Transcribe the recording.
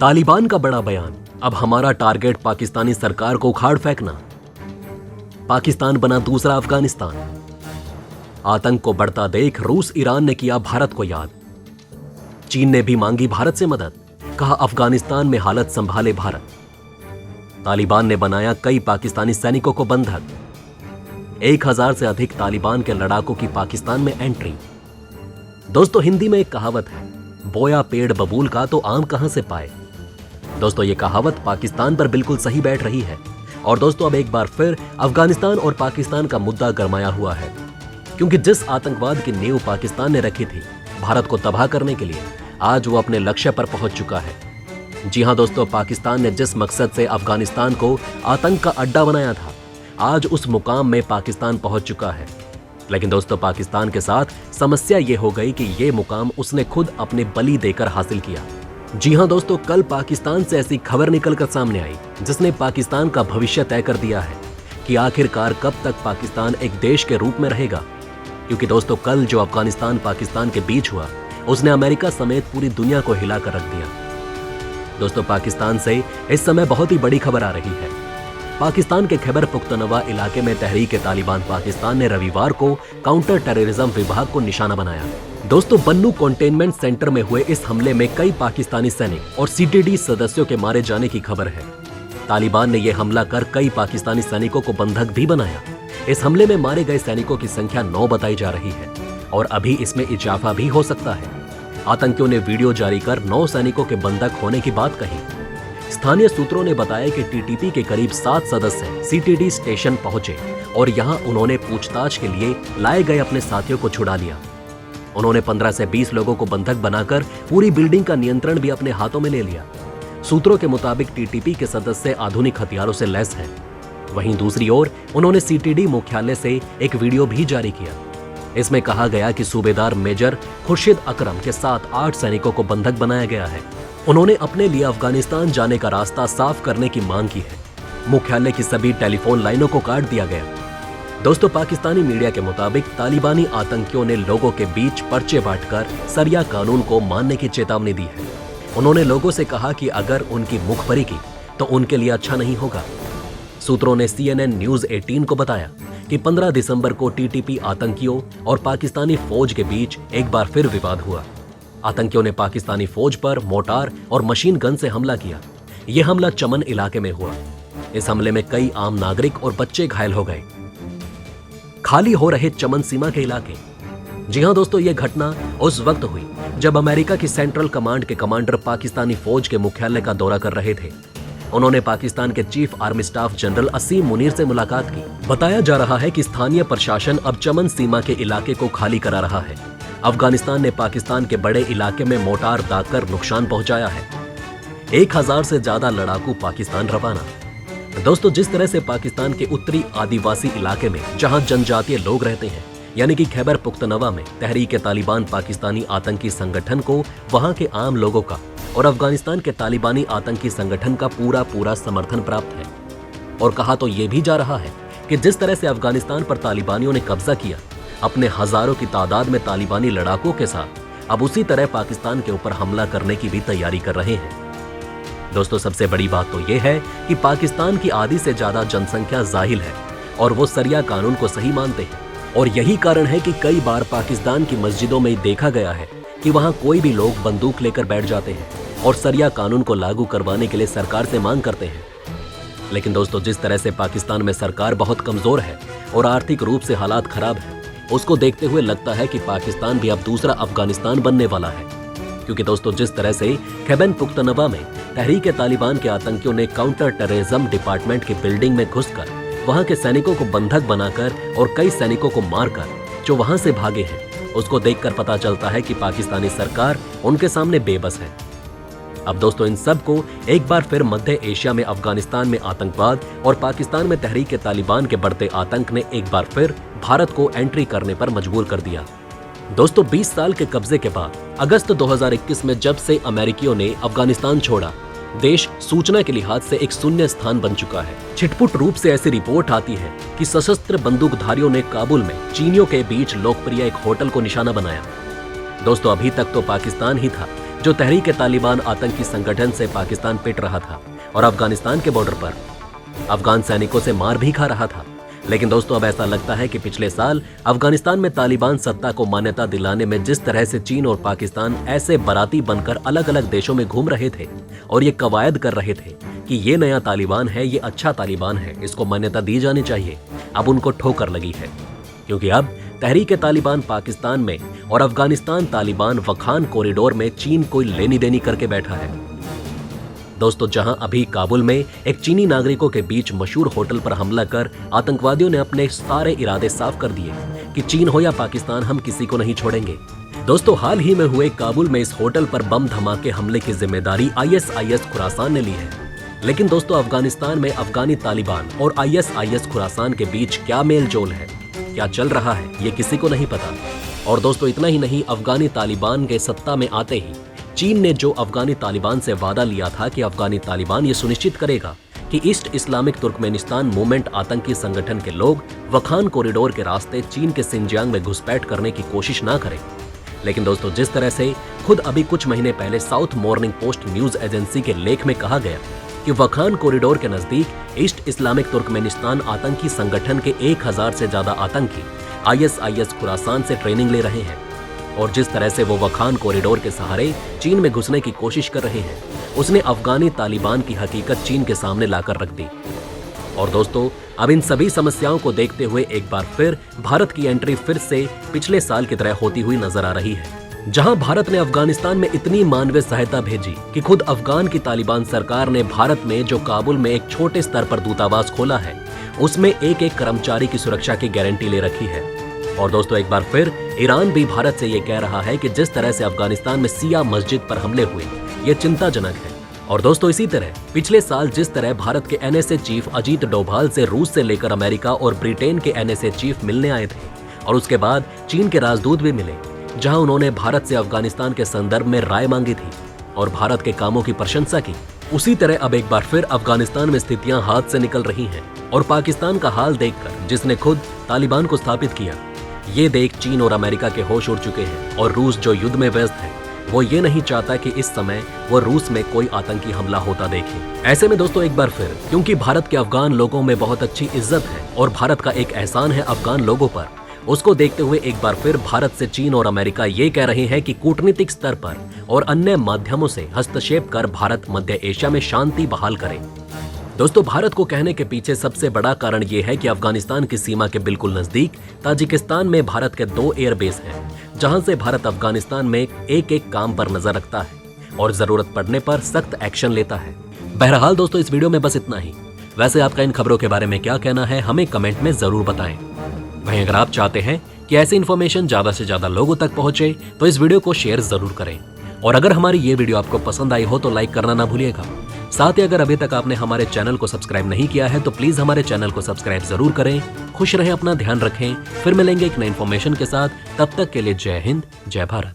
तालिबान का बड़ा बयान, अब हमारा टारगेट पाकिस्तानी सरकार को उखाड़ फेंकना। पाकिस्तान बना दूसरा अफगानिस्तान। आतंक को बढ़ता देख रूस ईरान ने किया भारत को याद। चीन ने भी मांगी भारत से मदद, कहा अफगानिस्तान में हालत संभाले भारत। तालिबान ने बनाया कई पाकिस्तानी सैनिकों को बंधक। 1000 से अधिक तालिबान के लड़ाकों की पाकिस्तान में एंट्री। दोस्तों, हिंदी में एक कहावत है, बोया पेड़ बबूल का तो आम कहां से पाए। दोस्तों, ये कहावत पाकिस्तान पर बिल्कुल सही बैठ रही है। और दोस्तों, अब एक बार फिर अफगानिस्तान और पाकिस्तान का मुद्दा गरमाया हुआ है, क्योंकि जिस आतंकवाद की नींव पाकिस्तान ने रखी थी भारत को तबाह करने के लिए, आज वो अपने लक्ष्य पर पहुंच चुका है। जी हां दोस्तों, पाकिस्तान ने जिस मकसद से अफगानिस्तान को आतंक का अड्डा बनाया था, आज उस मुकाम में पाकिस्तान पहुंच चुका है। लेकिन दोस्तों, पाकिस्तान के साथ समस्या ये हो गई कि ये मुकाम उसने खुद अपने बलि देकर हासिल किया। जी हां दोस्तों, कल पाकिस्तान से ऐसी खबर निकलकर सामने आई जिसने पाकिस्तान का भविष्य तय कर दिया है कि आखिरकार कब तक पाकिस्तान एक देश के रूप में रहेगा। क्योंकि दोस्तों, कल जो अफगानिस्तान पाकिस्तान के बीच हुआ, उसने अमेरिका समेत पूरी दुनिया को हिलाकर रख दिया। दोस्तों, पाकिस्तान से इस समय बहुत ही बड़ी खबर आ रही है। पाकिस्तान के खैबर पुख्तनवा इलाके में तहरीक तालिबान पाकिस्तान ने रविवार को काउंटर टेररिज्म विभाग को निशाना बनाया। दोस्तों, बन्नू कंटेनमेंट सेंटर में हुए इस हमले में कई पाकिस्तानी सैनिक और सीटीडी सदस्यों के मारे जाने की खबर है। तालिबान ने यह हमला कर कई पाकिस्तानी सैनिकों को बंधक भी बनाया। इस हमले में मारे गए सैनिकों की संख्या 9 बताई जा रही है और अभी इसमें इजाफा भी हो सकता है। आतंकियों ने वीडियो जारी कर 9 सैनिकों के बंधक होने की बात कही। स्थानीय सूत्रों ने बताया कि टीटीपी के करीब 7 सदस्य सीटीडी स्टेशन पहुंचे और यहां उन्होंने पूछताछ के लिए लाए गए अपने साथियों को छुड़ा लिया। उन्होंने 15 से 20 लोगों को बंधक बनाकर पूरी बिल्डिंग का नियंत्रण भी अपने हाथों में ले लिया। सूत्रों के मुताबिक टीटीपी के सदस्य आधुनिक हथियारों से लैस हैं। वहीं दूसरी ओर उन्होंने सीटीडी मुख्यालय से एक वीडियो भी जारी किया। इसमें कहा गया कि सूबेदार मेजर खुर्शीद अकरम के साथ 8 सैनिकों को बंधक बनाया गया है। उन्होंने अपने लिए अफगानिस्तान जाने का रास्ता साफ करने की मांग की है। मुख्यालय की सभी टेलीफोन लाइनों को काट दिया गया। दोस्तों, पाकिस्तानी मीडिया के मुताबिक तालिबानी आतंकियों ने लोगों के बीच पर्चे बांटकर सरिया कानून को मानने की चेतावनी दी है। उन्होंने लोगों से कहा कि अगर उनकी मुखबरी की तो उनके लिए अच्छा नहीं होगा। सूत्रों ने CNN न्यूज 18 को बताया कि 15 दिसंबर को टीटीपी आतंकियों और पाकिस्तानी फौज के बीच एक बार फिर विवाद हुआ। आतंकियों ने पाकिस्तानी फौज पर मोटार और मशीन गन से हमला किया। यह हमला चमन इलाके में हुआ। इस हमले में कई आम नागरिक और बच्चे घायल हो गए। खाली हो रहे चमन सीमा के इलाके। जी हां दोस्तों, यह घटना उस वक्त हुई जब अमेरिका की सेंट्रल कमांड के कमांडर पाकिस्तानी फौज के मुख्यालय का दौरा कर रहे थे। उन्होंने पाकिस्तान के चीफ आर्मी स्टाफ जनरल असीम मुनीर से मुलाकात की। बताया जा रहा है कि स्थानीय प्रशासन अब चमन सीमा के इलाके को खाली करा रहा है। अफगानिस्तान ने पाकिस्तान के बड़े इलाके में मोटार दागकर नुकसान पहुंचाया है। 1000 से ज्यादा लड़ाकू पाकिस्तान रवाना। दोस्तों, जिस तरह से पाकिस्तान के उत्तरी आदिवासी इलाके में जहां जनजातीय लोग रहते हैं, यानी कि खैबर पुख्तनवा में तहरीक तालिबान पाकिस्तानी आतंकी संगठन को वहां के आम लोगों का और अफगानिस्तान के तालिबानी आतंकी संगठन का पूरा समर्थन प्राप्त है। और कहा तो यह भी जा रहा है कि जिस तरह से अफगानिस्तान पर तालिबानियों ने कब्जा किया, अपने हजारों की तादाद में तालिबानी लड़ाकों के साथ, अब उसी तरह पाकिस्तान के ऊपर हमला करने की भी तैयारी कर रहे हैं। दोस्तों, सबसे बड़ी बात तो यह है कि पाकिस्तान की आधी से ज्यादा जनसंख्या जाहिल है और वो सरिया कानून को सही मानते हैं। और यही कारण है कि कई बार पाकिस्तान की मस्जिदों में देखा गया है कि वहां कोई भी लोग बंदूक लेकर बैठ जाते हैं और सरिया कानून को लागू करवाने के लिए सरकार से मांग करते हैं। लेकिन दोस्तों, जिस तरह से पाकिस्तान में सरकार बहुत कमजोर है और आर्थिक रूप से हालात खराब है, उसको देखते हुए लगता है कि पाकिस्तान भी अब दूसरा अफगानिस्तान बनने वाला है। क्योंकि दोस्तों, जिस तरह से खैबर पुख्तनवा में तहरीक तालिबान के आतंकियों ने काउंटर टेररिज्म डिपार्टमेंट की बिल्डिंग में घुसकर वहां के सैनिकों को बंधक बनाकर और कई सैनिकों को मारकर जो वहां से भागे हैं, उसको देखकर पता चलता है कि पाकिस्तानी सरकार उनके सामने बेबस है। अब दोस्तों, इन सब को एक बार फिर मध्य एशिया में अफगानिस्तान में आतंकवाद और पाकिस्तान में तहरीक तालिबान के बढ़ते आतंक ने एक बार फिर भारत को एंट्री करने पर मजबूर कर दिया। दोस्तों, 20 साल के कब्जे के बाद अगस्त 2021 में जब से अमेरिकियों ने अफगानिस्तान छोड़ा, देश सूचना के लिहाज से एक शून्य स्थान बन चुका है। छिटपुट रूप से ऐसी रिपोर्ट आती है कि सशस्त्र बंदूकधारियों ने काबुल में चीनियों के बीच लोकप्रिय एक होटल को निशाना बनाया। दोस्तों, अभी तक तो पाकिस्तान ही था जो तहरीक तालिबान आतंकी संगठन से पाकिस्तान पिट रहा था और अफगानिस्तान के बॉर्डर पर अफगान सैनिकों से मार भी खा रहा था। लेकिन दोस्तों अब ऐसा लगता है कि पिछले साल अफगानिस्तान में तालिबान सत्ता को मान्यता दिलाने में जिस तरह से चीन और पाकिस्तान ऐसे बाराती बनकर अलग अलग देशों में घूम रहे थे और ये कवायद कर रहे थे कि ये नया तालिबान है, ये अच्छा तालिबान है, इसको मान्यता दी जानी चाहिए, अब उनको ठोकर लगी है। क्योंकि अब तहरीक तालिबान पाकिस्तान में और अफगानिस्तान तालिबान वखान कॉरिडोर में चीन कोई लेनी देनी करके बैठा है। दोस्तों जहां अभी काबुल में एक चीनी नागरिकों के बीच मशहूर होटल पर हमला कर आतंकवादियों ने अपने सारे इरादे साफ कर दिए कि चीन हो या पाकिस्तान हम किसी को नहीं छोड़ेंगे। दोस्तों हाल ही में हुए काबुल में इस होटल पर बम धमाके हमले की जिम्मेदारी ISIS खुरासान ने ली है। लेकिन दोस्तों अफगानिस्तान में अफगानी तालिबान और ISIS खुरासान के बीच क्या मेल जोल है, क्या चल रहा है, ये किसी को नहीं पता। और दोस्तों इतना ही नहीं, अफगानी तालिबान के सत्ता में आते ही चीन ने जो अफगानी तालिबान से वादा लिया था कि अफगानी तालिबान ये सुनिश्चित करेगा कि ईस्ट इस्लामिक तुर्कमेनिस्तान मूवमेंट आतंकी संगठन के लोग वखान कॉरिडोर के रास्ते चीन के सिंजियांग में घुसपैठ करने की कोशिश ना करें। लेकिन दोस्तों जिस तरह से खुद अभी कुछ महीने पहले south morning post news agency के लेख में कहा गया कि वखान कॉरिडोर के नजदीक ईस्ट इस्लामिक तुर्कमेनिस्तान आतंकी संगठन के 1000 से ज्यादा आतंकी ISIS खुरासान से ट्रेनिंग ले रहे हैं और जिस तरह से वो वखान कॉरिडोर के सहारे चीन में घुसने की कोशिश कर रहे हैं, उसने अफगानी तालिबान की हकीकत चीन के सामने लाकर रख दी। और दोस्तों अब इन सभी समस्याओं को देखते हुए एक बार फिर भारत की एंट्री फिर से पिछले साल की तरह होती हुई नजर आ रही है, जहां भारत ने अफगानिस्तान में इतनी मानवीय सहायता भेजी कि खुद अफगान की तालिबान सरकार ने भारत में जो काबुल में एक छोटे स्तर पर दूतावास खोला है, उसमें एक एक कर्मचारी की सुरक्षा की गारंटी ले रखी है। और दोस्तों एक बार फिर ईरान भी भारत से ये कह रहा है कि जिस तरह से अफगानिस्तान में सिया मस्जिद पर हमले हुए, ये चिंताजनक है। और दोस्तों इसी तरह पिछले साल जिस तरह भारत के NSA चीफ अजीत डोभाल से रूस से लेकर अमेरिका और ब्रिटेन के NSA चीफ मिलने आए थे और उसके बाद चीन के राजदूत भी मिले, जहां उन्होंने भारत से अफगानिस्तान के संदर्भ में राय मांगी थी और भारत के कामों की प्रशंसा की, उसी तरह अब एक बार फिर अफगानिस्तान में स्थितियां हाथ से निकल रही हैं और पाकिस्तान का हाल देखकर, जिसने खुद तालिबान को स्थापित किया, ये देख चीन और अमेरिका के होश उड़ चुके हैं और रूस जो युद्ध में व्यस्त है, वो ये नहीं चाहता कि इस समय वो रूस में कोई आतंकी हमला होता देखे। ऐसे में दोस्तों एक बार फिर, क्योंकि भारत के अफगान लोगों में बहुत अच्छी इज्जत है और भारत का एक एहसान है अफगान लोगों पर, उसको देखते हुए एक बार फिर भारत से चीन और अमेरिका ये कह रहे हैं कि कूटनीतिक स्तर पर और अन्य माध्यमों से हस्तक्षेप कर भारत मध्य एशिया में शांति बहाल करे। दोस्तों भारत को कहने के पीछे सबसे बड़ा कारण यह है कि अफगानिस्तान की सीमा के बिल्कुल नजदीक ताजिकिस्तान में भारत के 2 एयरबेस हैं, जहां से भारत अफगानिस्तान में एक एक काम पर नजर रखता है और जरूरत पड़ने पर सख्त एक्शन लेता है। बहरहाल दोस्तों इस वीडियो में बस इतना ही। वैसे आपका इन खबरों के बारे में क्या कहना है, हमें कमेंट में जरूर बताएं। वहीं अगर आप चाहते हैं कि ऐसी इन्फॉर्मेशन ज्यादा से ज्यादा लोगों तक पहुंचे तो इस वीडियो को शेयर जरूर करें और अगर हमारी ये वीडियो आपको पसंद आई हो तो लाइक करना ना भूलिएगा। साथ ही अगर अभी तक आपने हमारे चैनल को सब्सक्राइब नहीं किया है तो प्लीज हमारे चैनल को सब्सक्राइब जरूर करें। खुश रहें, अपना ध्यान रखें, फिर मिलेंगे एक नई इन्फॉर्मेशन के साथ। तब तक के लिए जय हिंद, जय भारत।